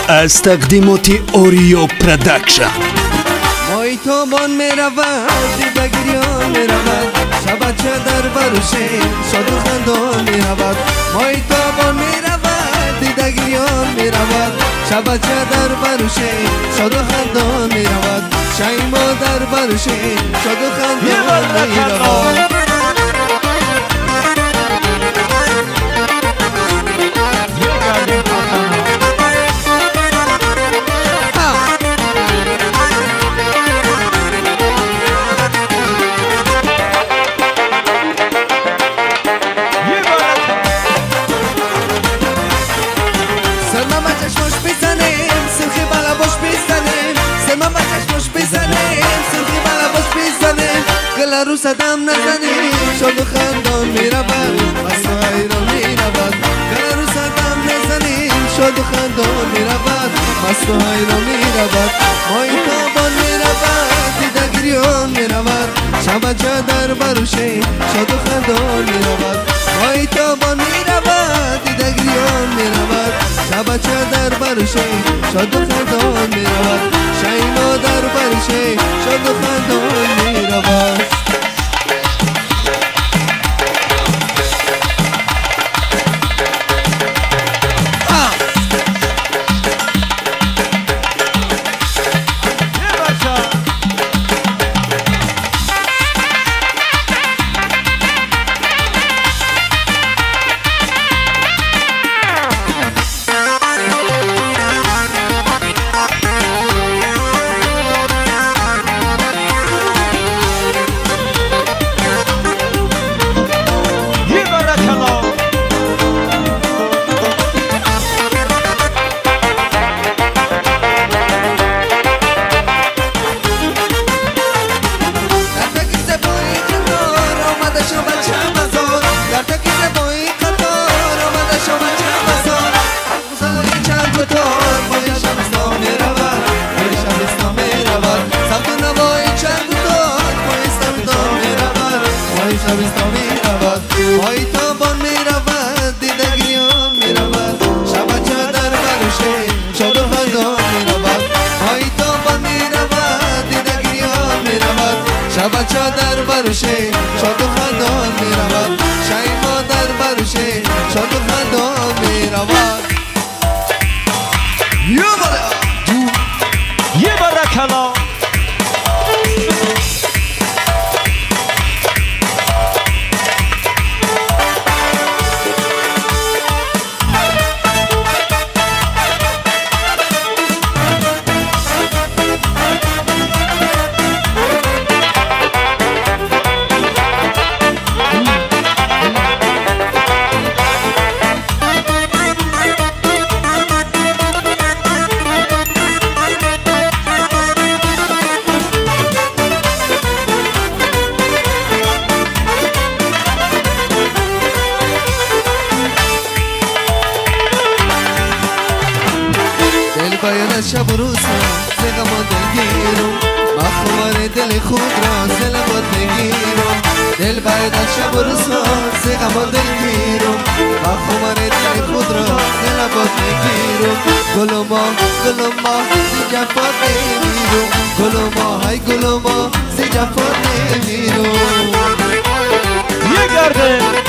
از تقدیمات اوریو پروداکشن. مایتابان میرود دیدگریان میرود شبچه در بروشه شاد و خندان میرود مایتابان میرود دیدگریان میرود شبچه در بروشه شاد و خندان میرود شیما در بروشه شاد و خندان میرود رو صدم نزنیم شاد و خندان میرود مست و حیران میرود گل رو صدم نزنیم شاد و خندان میرود مست و حیران میرود مایتابان میرود دیدگریان میرود شبچه در بروشه شاد و خندان میرود مایتابان میرود دیدگریان میرود شبچه در بروشه شاد و خندان میرود شیما در بروشه شاد و خندان میرود مایتابان میرود دیدگریان میرود شبچه در بروشه شاد و خندان میرود مایتابان میرود دیدگریان میرود شبچه در بروشه شاد و خندان میرود شیما در بروشه شاد و خندان میرود یه برکلا باید شب و روز ز غم و دلگیرم مخمار دل خود را ز لبات بگیرم دل باید شب و روز ز غم و دلگیرم مخمار دل خود را ز لبات بگیرم گل و ما ز جفات نمیرم گل و ما های گل و ما ز جفات نمیرم یه گرده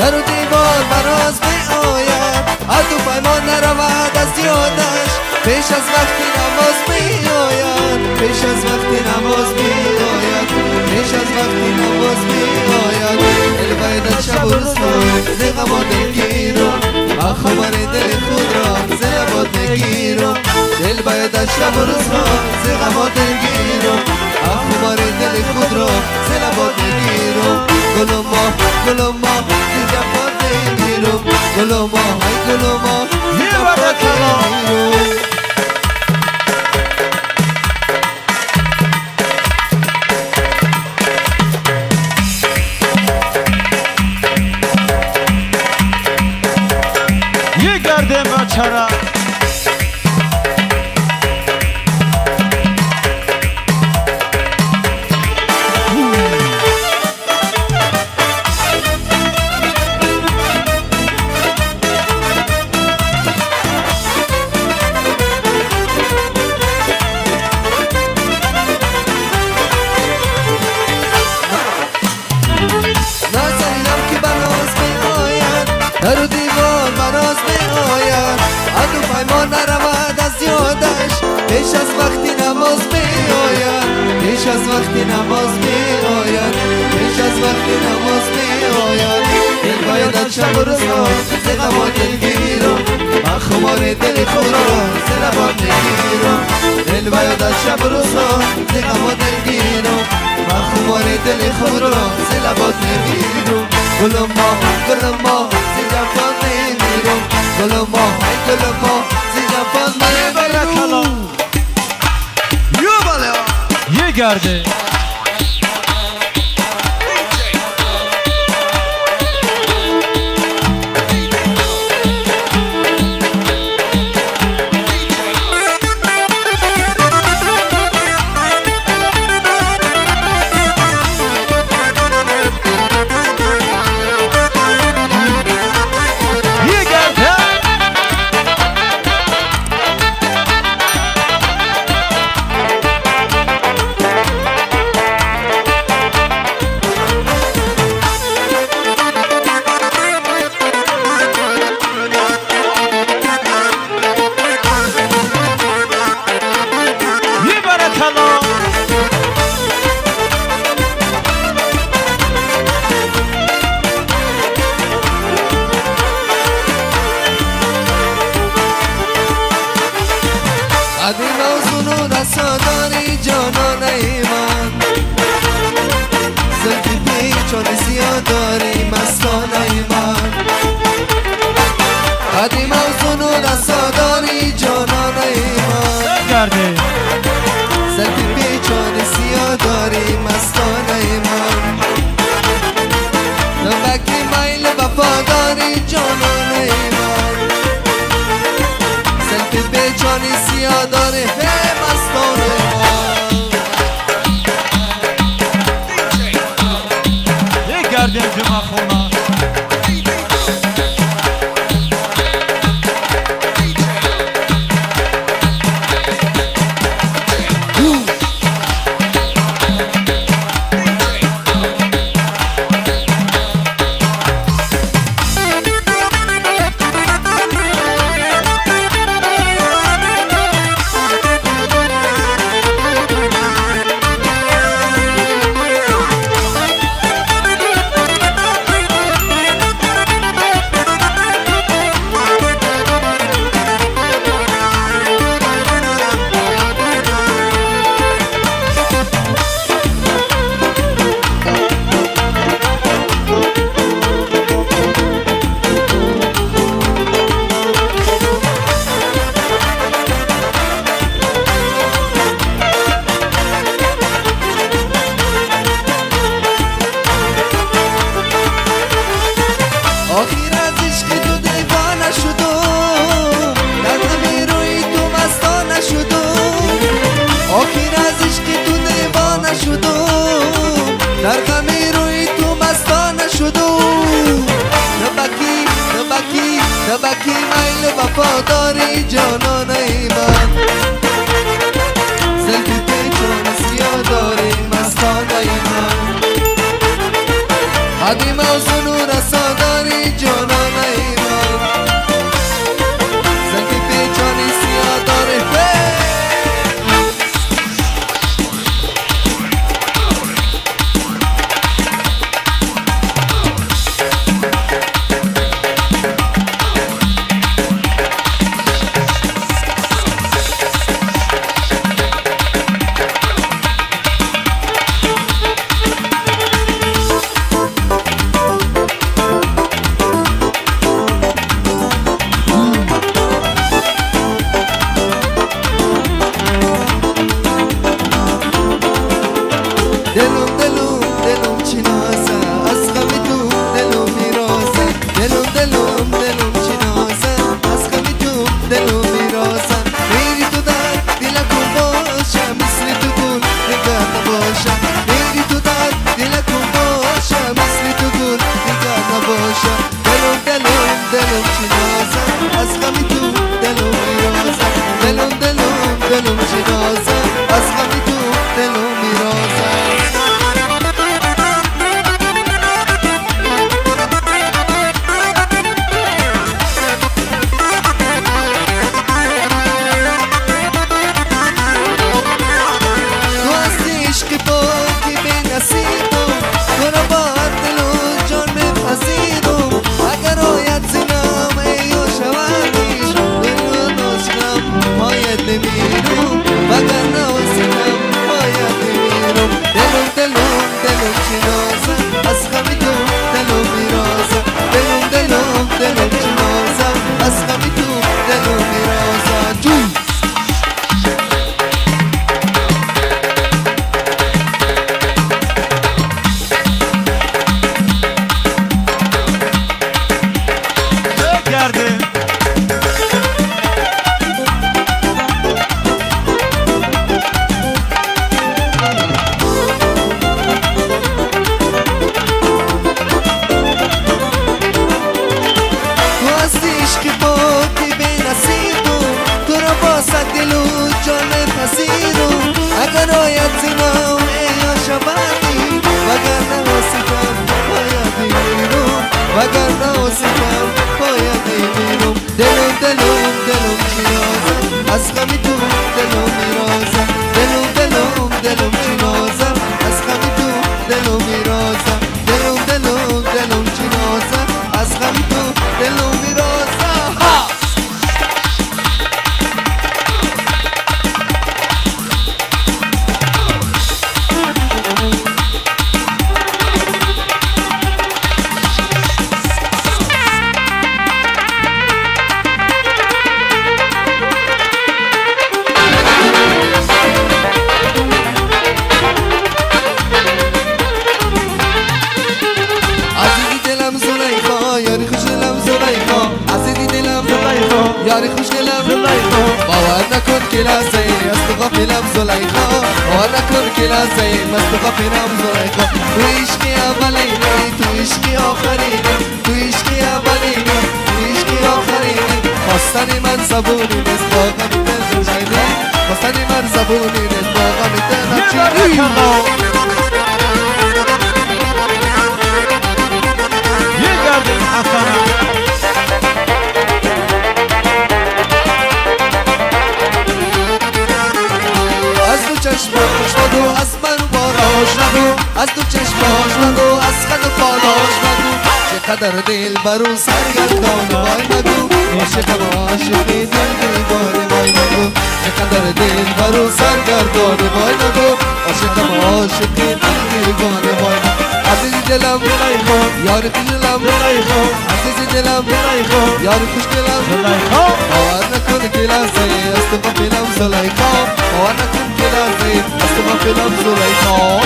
در و دیوار براز می آید عدو پیمان نرود از یادش پیش از وقتی نماز می آید پیش از وقتی نماز می آید پیش از وقتی نماز می آید دل باید شب و روز ز غم و دلگیرم خبر دل خود را ز لبات نگیرم دل باید شب و روز ز غم و دلگیرم خبر دل خود را ز لبات نگیرم گل و ما ز جفات نگیرم گل و ما های گل و ما ز جفات نگیرم یه گرده ما چرا پیش از وقتی نماز می آید پیش از وقتی نماز می آید پیش از وقتی نماز می آید دل باید از شب و روزها ز غم دلگیرم من خمار دل خود را ز لبات نگیرم دل باید از شب و روزها ز غم دلگیرم من خمار دل خود را ز لبات نگیرم گل ما ز جفان نمیرم گل ما ز جفان نمیرم یه گرده عدیم و زنون رساداری جانانه من زلفی پیچان زیاداری مستانه من عدیم و زنون رساداری جانانه من زلفی پیچان زیاداری مستانه من نمکی میل وفاداری جانانه من زلفی پیچانی زیاداری مستانه یه گرده جمع خونه آخیر از عشق تو دیوانه شدم در غم روی تو مستانه شدم آخیر از عشق تو دیوانه شدم در غم روی تو مستانه شدم نبکی میل وفاداری جانانه من زلفی پیچان زیاداری مستانه من عدیم و زنون رساداری جانانه من زلفی پیچانی زیاداری دلم چی نازه از غم تو دلم میرازه دلم چی نازه از غم تو دلم میرازه میری تو در دلکم باشه مثل تو گل نگاه نباشه میری تو در دلکم باشه مثل تو گل نگاه نباشه دلم چی نازه از غم تو دلم میرازه دلم چی نازه از غم تو دلم میرازه نمیرم وگرنه واسیدم باید نمیرم دلم دلم دلم چی نازم از غمی تو دلم میرازم دلم دلم دلم چی نازم از غمی تو دلم میرازم جون بگرده که بودی به نصیبم تو رو باسد دل و جان پسیرم اگر آید زنام یا شبادی وگرنه واسیدم باید میرم وگرنه واسیدم باید میرم دلم دلم دلم چی نازم از غمی تو دلم میرازم دلم دلم دلم چی نازم از غمی تو دلم میرازم دلم دلم دلم چی نازم از غمی تو دلم میرازم یاری خوش دلم زلیخا باور نکن که لحظه از تو غافلم زلیخا باور نکن که لحظه از تو غافلم زلیخا تو عشقی اولینه تو عشقی آخرینه تو عشقی اولینه تو عشقی آخرینه خواستن من زبونی نیست با غمی دل نشینه خواستن من زبونی نیست با غمی دل نشینه بگرده حسنم چشماش نگو از من بالاش نگو از تو چشماش نگو از خد بالاش نگو چقدر دل برو سرگردان وای نگو عاشقم عاشقی دل دیوانه وای نگو چقدر دل برو سرگردان وای نگو عاشقم عاشقی دل دیوانه وای نگو عزیزی دلم زلیخا یاری خوش دلم زلیخا عزیزی دلم زلیخا یاری خوش دلم زلیخا باور نکن که لحظه از تو غافلم زلیخا باور نکن که لحظه از تو غافلم زلیخا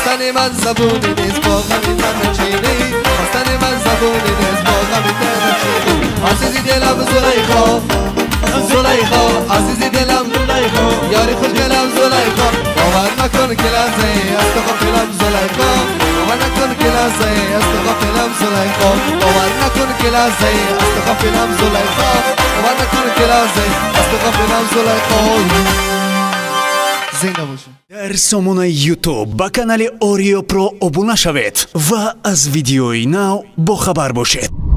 خواستن من زبونی نیست با غمی تن نچینی خواستن من زبونی نیست با غمی تن نچینی عزیزی دلم زلیخا زلیخا عزیزی دلم زلیخا یاری خوش دلم زلیخا باور نکن که لحظه از تو غافلم زلیخا باور نکن که لحظه از تو غافلم زلیخا باور نکن که لحظه از تو غافلم زلیخا باور نکن که لحظه از تو غافلم زلیخا زنده باشین. در سامانه یوتیوب با کانال اوریو پرو обуна шавед ва аз видеои нав бохабар бошед.